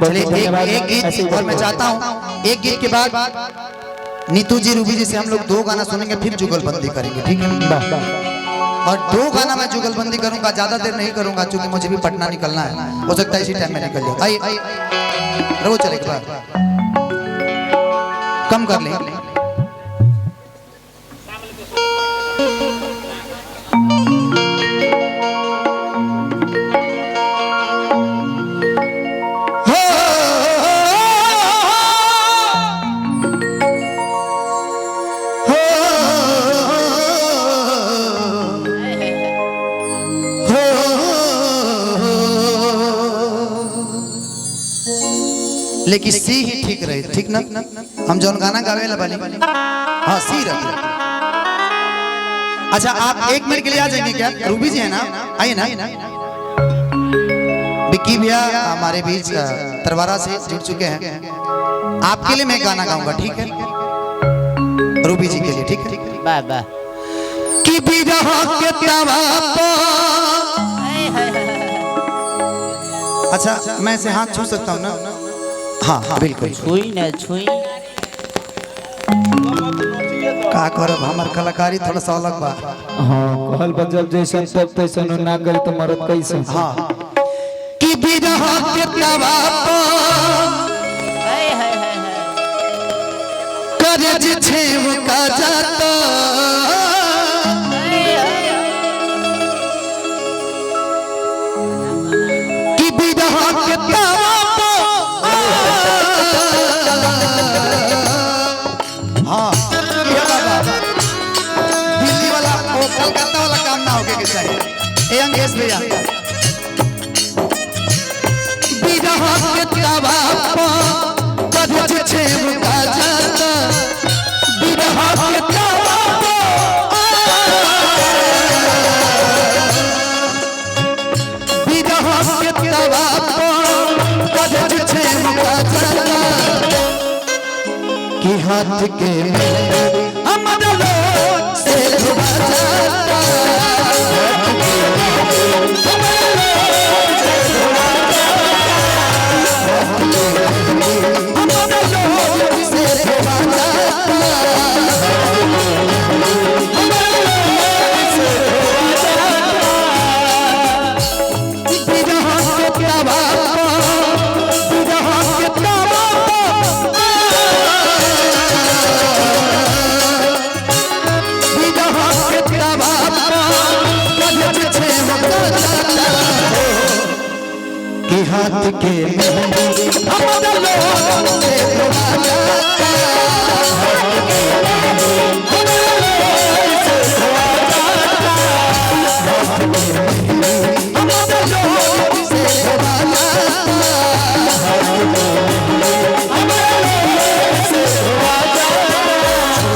चलिए एक गीत और मैं चाहता हूँ, एक गीत के बाद नीतू जी रूबी जी से हम लोग 2 गाना सुनेंगे, फिर जुगलबंदी करेंगे, ठीक है? और 2 गाना मैं जुगलबंदी करूंगा, ज्यादा देर नहीं करूंगा क्योंकि मुझे भी पटना निकलना है, हो सकता है इसी टाइम में निकल जाए। आइए रो चले एक बार कम कर लें। लेकिन सी ही ठीक रहे, ठीक ना? हम जौन गाना गावे ला बानी, हाँ सी रखे। अच्छा आप 1 मिनट के लिए आ जाएंगे क्या? रूबी जी है ना, आइए ना। विक्की भैया हमारे बीच तरवारा से जुड़ चुके हैं, आपके लिए मैं गाना गाऊंगा, ठीक है? रूबी जी के लिए, ठीक है? वाह वाह। कि बिरह के तवा अच्छा मैं से हाथ छू सकता हूँ ना? हाँ हाँ बिल्कुल छुई ना छुई। का करब, हमार कलाकारी थोड़ा सा अलग बा। हाँ कहल बजब जैसन तब तैसन ना गई तो मरद कैसे? हाँ कि बिरह के तवा करज छेव का जाता कि बिरह के तवा हाँ ये बाबा दिल्ली वाला वो कलकत्ता वाला काम ना होके के चाहिए। ए अंगेश भैया बिरह के तवा करज छेव का जाता बिरह के तवा बिरह के तवा करज छेव का जाता कि हाथ के हमारा लोग से धुआ जाता हमारा लोग से धुआ जाता बिरह के तवा बिरह के तवा कि हाथ के हमारा लोग से धुआ जाता हमारा लोग से धुआ जाता हमारा लोग से धुआ जाता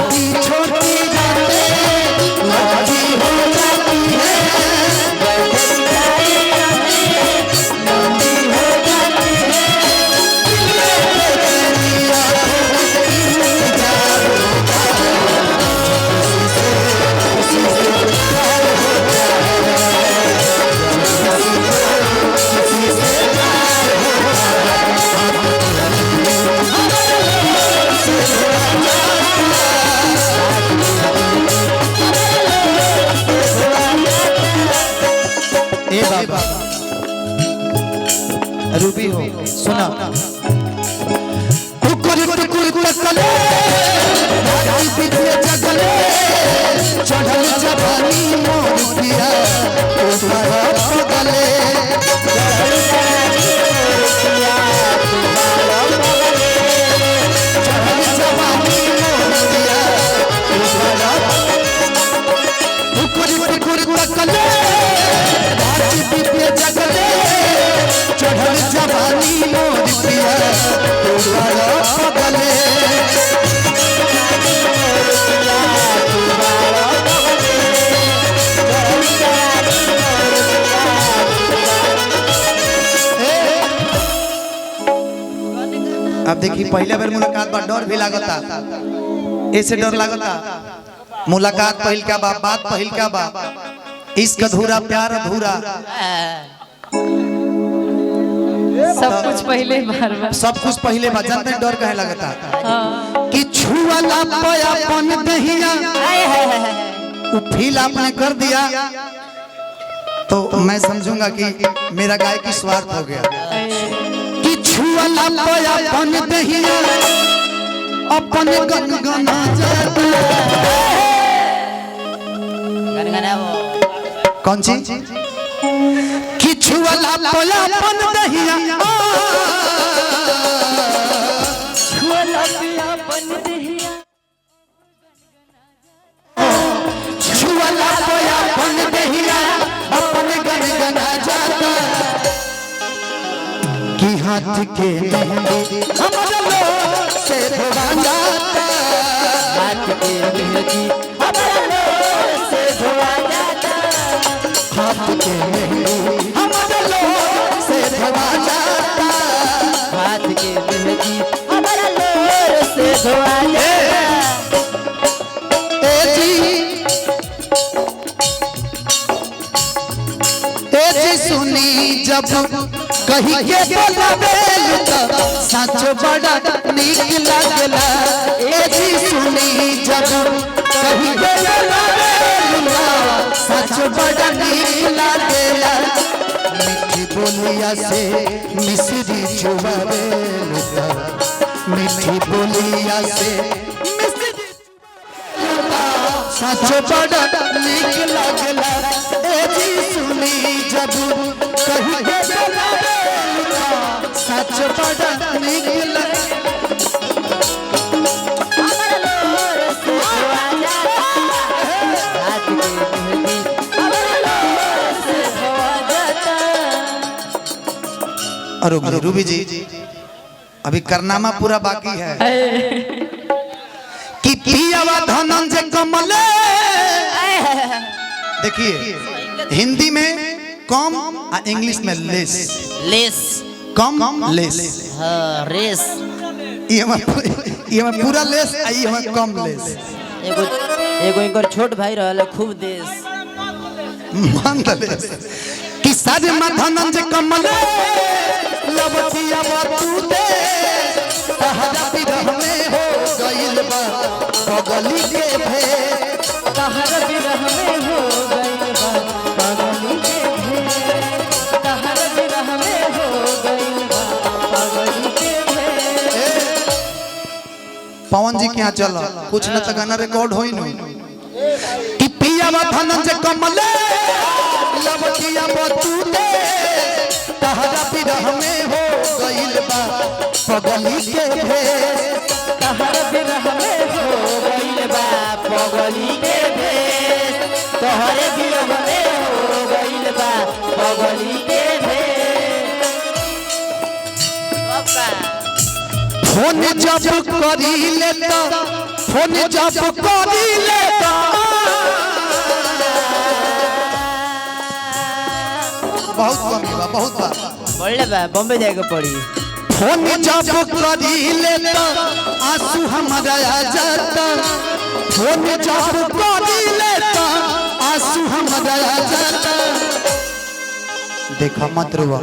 छोटी छोटी बातें लंबी हो जाती है रूबी हो सुना टुकुर टुकुर तकले भाई पीछे जगले चढ़ल जवानी मोर पिया तुम्हारा पगले चढ़ल जवानी मोर पिया तुम्हारा टुकुर टुकुर तकले भाई पीछे जगले चढ़ल जवानी मोर पिया तुम्हारा पगले अब देखिए पहले बार मुलाकात बा डर भी लागता, ऐसे डर लागता मुलाकात पहिल का बा, बात पहिल का बा, इश्क अधूरा प्यार अधूरा सब कुछ पहले बार बार सब कुछ पहले बार जानते हैं डर कहे लगता हाँ। कि छुआला पयापन दहिया वो फील आपने कर दिया तो मैं समझूंगा कि मेरा गायकी स्वार्थ हो गया कि छुआला पयापन दहिया अपन गनगना जाता कौन सी कि छुआला पयापन दहिया छुआला पयापन दहिया अपन गनगना जाता कि हाथ के मेहंदी हमारा लोग से धोआ जाता हाथ के मेहंदी हमारा लोग से धोआ जाता हाथ के मेहंदी हमारा लोग से धोआ जाता हाथ के मेहंदी हमारा लोग से धोआ जाता सुनी जब कहीं के बोलावेल त सच बड़ा नीक लागला ए जी सुनी जब कहीं के बोलावेल त सच बड़ा नीक लागला मीठी बोलिया से मिश्री चुबावेल त मीठी बोलिया से मिश्री सच बड़ा नीक लागला ए जी सुनी जब कहीं के सच बड़ा नीक और रूबी जी अभी करनामा पूरा बाकी है कि पियावा धनंजय कमले देखिए हिंदी में कम और इंग्लिश में लेस लेस कम लेस हाँ रेस ये में पूरा लेस आ ये में कम लेस एगो इनकर छोट भाई रहल खूब देश मान लेस कि सारे धनंजय कमले लबतिया बातू दे तहरा बिरह में हो गइल बा पगली के भेद तहरा बिरह में हो गइल बा पगली के भेद तहरा बिरह में हो गइल बा पगली के भेद पवन जी क्या चला कुछ न त गाना रिकॉर्ड होई न कि पियावा धनंजय कमले लबतिया बातू दे तहरा बिरह में हो गइल बा पगली के भेद तहरा बिरह में हो गइल बा पगली के भेद तोहरे बिरह में हो गइल बा पगली के भेद फोन जब करी लेता फोन जब करी लेता बहुत कमी बा बहुत बा बोले बा बॉम्बे जाएगा पड़ी फोन जब करी लेता आंसू हमारा आ जाता फोन जब करी लेता आंसू हमारा आ जाता देखा मत रुआ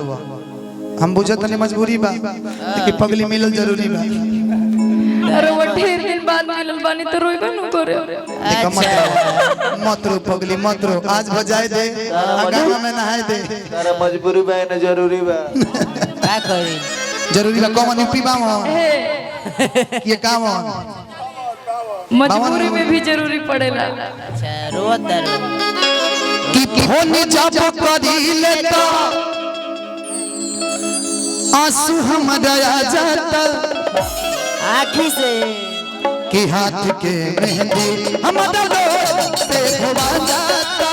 हम बुझत नहीं मजबूरी बा कि पगली मिलल जरूरी बा अरे वो ढेर दिन बाद मिलल बानी तो रोइबा न करे देखा मत रो पगली मत रो आज बजाए दे गाना में नहाए दे तारा मजबूरी बा न जरूरी बा का करी जरूरी बा कौन यूपी बा ये काम मजबूरी में भी जरूरी पड़ेला अच्छा रोत कि फोन जब करी लेता आंसू हमारा आ जाता आँखी से कि हाथ के मेहंदी हमारा लोग से धोआ जाता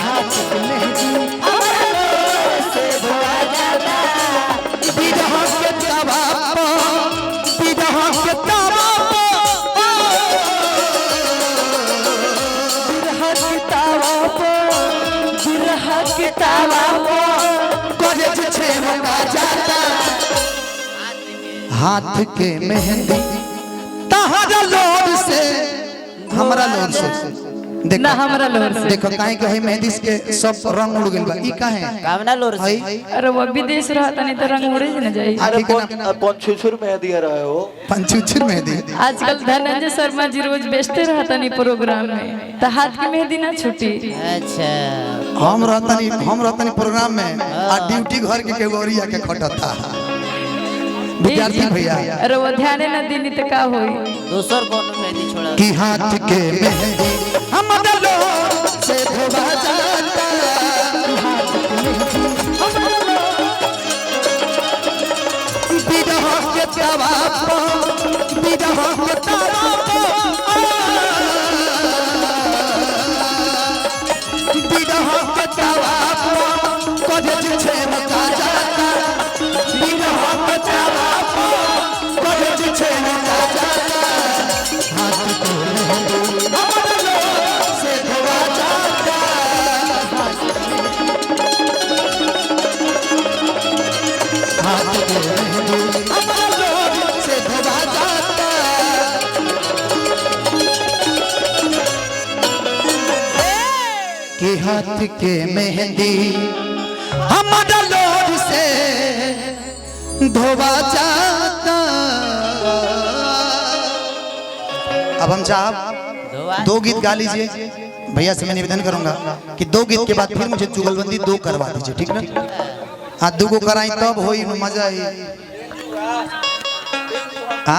हाथ के मेहंदी हमारा लोग से धोआ जाता बिरह के तवा पर बिरह के तवा बिरह के तावा कॉलेज छे होगा जाता हाथ के मेहंदी तहरा लोर से हमरा लोर से ना हमरा लोर से देखो काहे के है मेहंदी के सब रंग उड़ गेल बा ई काहे कामना लोर से है अरे वो विदेश रहता नहीं तो रंग उड़े न जाई अरे कौन छुछुर में दिया रहा है वो पंचुचुर मेहंदी आजकल धनंजय शर्मा जी रोज बेचते रहता नहीं प्रोग्राम में तो हाथ की मेहंदी ना छूटी अच्छा हम रहतनी प्रोग्राम में आ ड्यूटी घर के केवरिया के खटता विद्यार्थी भैया अरे वो ध्यान न देनी तो का होई दोसर कोनो मेहंदी छोड़ा की हाथ के मेहंदी हमारा लोर से धोबा जाता बिरह के तवा पर बिरह के तवा पर बिरह के तवा पर कजज छे मचा जाता बिरह के तवा पर कजज छे मचा जाता हाथ के मेहंदी हमारा लोर से धोबा जाता हाथ के मेहंदी हमारा लोर से धोबा जाता के हाथ के मेहंदी हमारा लोर से धोबा जाता अब हम साहब दो गीत गा लीजिए भैया से मैं निवेदन करूंगा कि दो गीत के बाद फिर मुझे जुगलबंदी दो करवा दीजिए ठीक ना हाँ दो को कराई तब होई मजा आई